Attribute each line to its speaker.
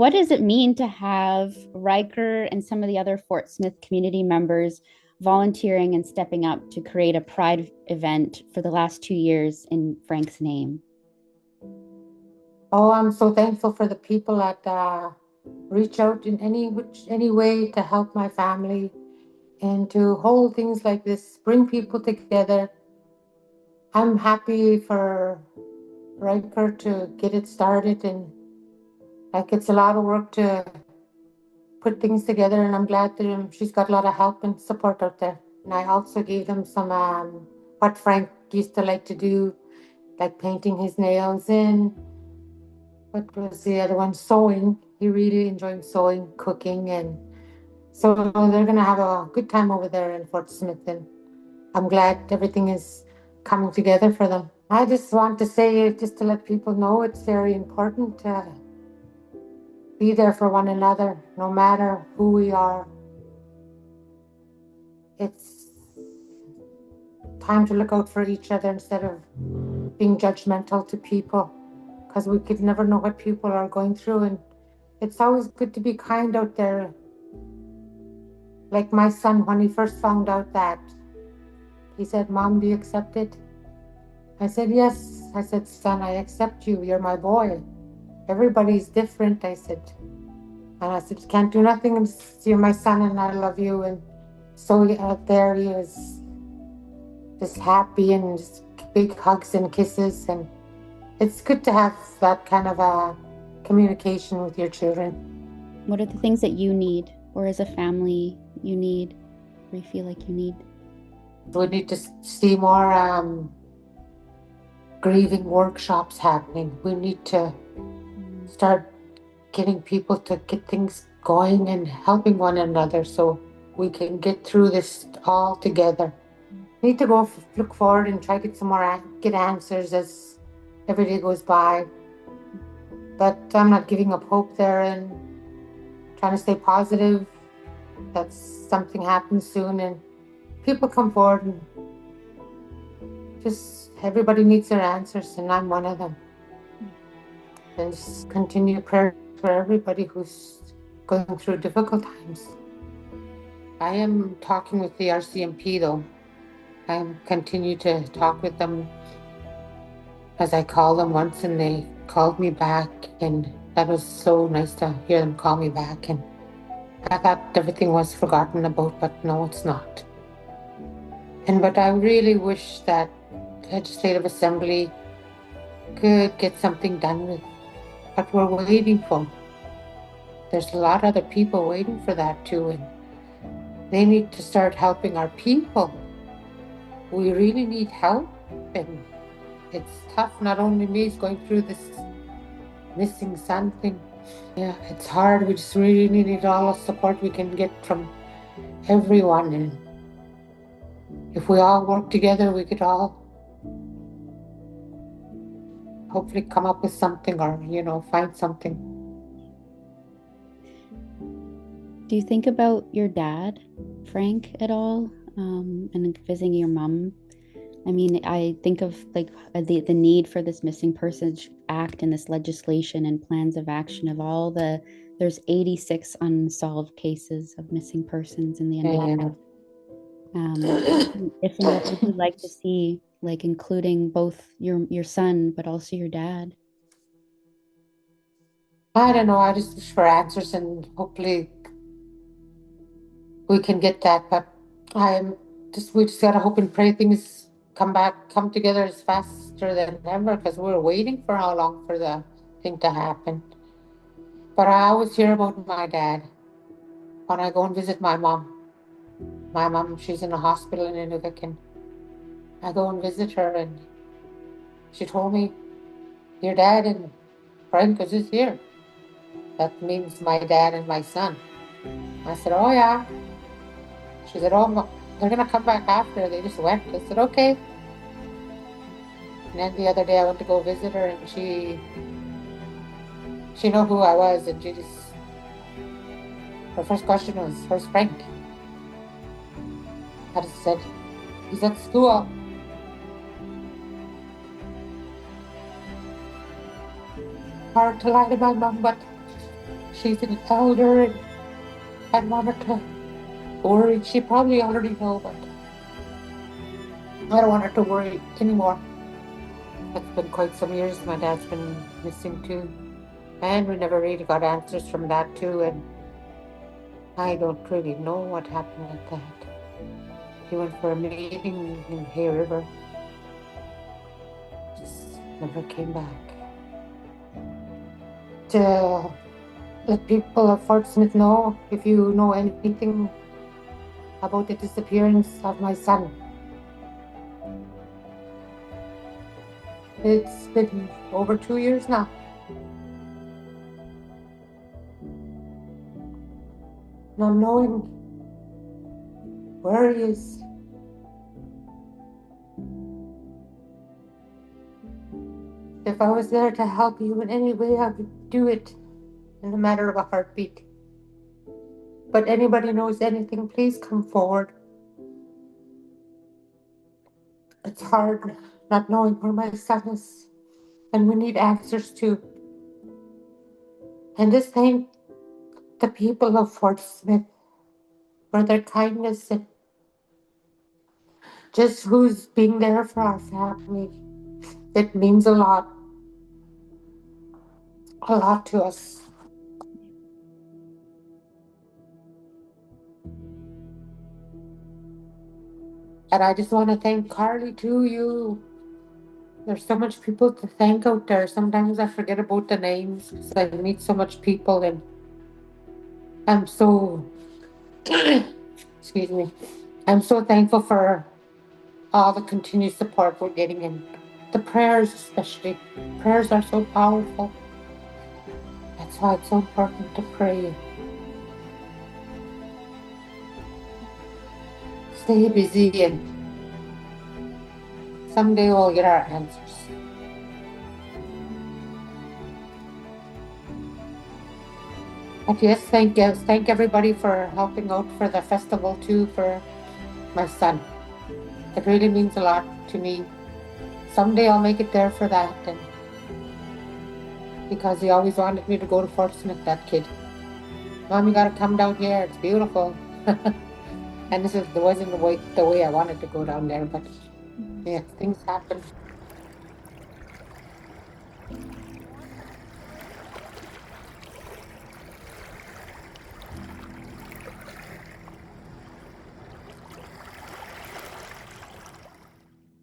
Speaker 1: what does it mean to have Riker and some of the other Fort Smith community members volunteering and stepping up to create a pride event for the last 2 years in Frank's name?
Speaker 2: Oh, I'm so thankful for the people that reach out in any way to help my family and to hold things like this, bring people together. I'm happy for Riker to get it started, and like it's a lot of work to put things together, and I'm glad that she's got a lot of help and support out there. And I also gave them some what Frank used to like to do, like painting his nails in. What was the other one? Sewing. He really enjoyed sewing, cooking, and so they're gonna have a good time over there in Fort Smith. And I'm glad everything is coming together for them. I just want to say, just to let people know, it's very important to be there for one another, no matter who we are. It's time to look out for each other instead of being judgmental to people, because we could never know what people are going through. And it's always good to be kind out there. Like my son, when he first found out that, he said, "Mom, do you accept it?" I said, "Yes." I said, "Son, I accept you. You're my boy. Everybody's different." I said, and I said, "Can't do nothing. You're my son and I love you." And so out there he was just happy and just big hugs and kisses. And it's good to have that kind of a communication with your children.
Speaker 1: What are the things that you need, or as a family, you need, or you feel like you need?
Speaker 2: We need to see more grieving workshops happening. We need to start getting people to get things going and helping one another so we can get through this all together. Need to go look forward and try to get some more get answers as every day goes by. But I'm not giving up hope there and trying to stay positive that something happens soon and people come forward and just everybody needs their answers and I'm one of them. And just continue prayer for everybody who's going through difficult times. I am talking with the RCMP though. I continue to talk with them as I called them once and they called me back, and that was so nice to hear them call me back. And I thought everything was forgotten about, but no, it's not. But I really wish that Legislative Assembly could get something done with what we're waiting for. There's a lot of other people waiting for that too, and they need to start helping our people. We really need help, and it's tough. Not only me is going through this missing son thing. Yeah, it's hard. We just really need all the support we can get from everyone. And if we all work together, we could all hopefully come up with something or, find something.
Speaker 1: Do you think about your dad, Frank, at all? And visiting your mom? I mean, I think of like the need for this missing persons act and this legislation and plans of action of all there's 86 unsolved cases of missing persons in the NDP. If and what would you like to see, like including both your son, but also your dad?
Speaker 2: I don't know. I just wish for answers and hopefully we can get that. But we just gotta hope and pray things come together as faster than ever, because we're waiting for how long for the thing to happen. But I always hear about my dad when I go and visit my mom. My mom, she's in a hospital in Inuvik, and I go and visit her, and she told me, "Your dad and Frank is just here." That means my dad and my son. I said, "Oh yeah." She said, "Oh, they're gonna come back after. They just went." I said, "Okay." And then the other day I went to go visit her, and she knew who I was, and her first question was, "Where's Frank?" I just said, "He's at school." Hard to lie to my mom, but She's an elder and I don't want her to worry. She probably already know, but I don't want her to worry anymore. It's been quite some years my dad's been missing too. And we never really got answers from that too, and I don't really know what happened with that. He went for a meeting in Hay River, just never came back. To let people of Fort Smith know if you know anything about the disappearance of my son. It's been over 2 years now. Not knowing where he is. If I was there to help you in any way, I would do it in a matter of a heartbeat. But anybody knows anything, please come forward. It's hard not knowing where my son is, and we need answers too. And just thank the people of Fort Smith for their kindness and just who's being there for our family. It means a lot to us. And I just want to thank Carly too. There's so much people to thank out there. Sometimes I forget about the names because I meet so much people, and I'm so excuse me. I'm so thankful for all the continued support we're getting and the prayers especially. Prayers are so powerful. That's why it's so important to pray. Stay busy and someday we'll get our answers. But yes, thank everybody for helping out for the festival too for my son. It really means a lot to me. Someday I'll make it there for that, and because he always wanted me to go to Fort Smith, that kid. Mom, you gotta come down here. It's beautiful. And wasn't the way I wanted to go down there, but yeah, things happen.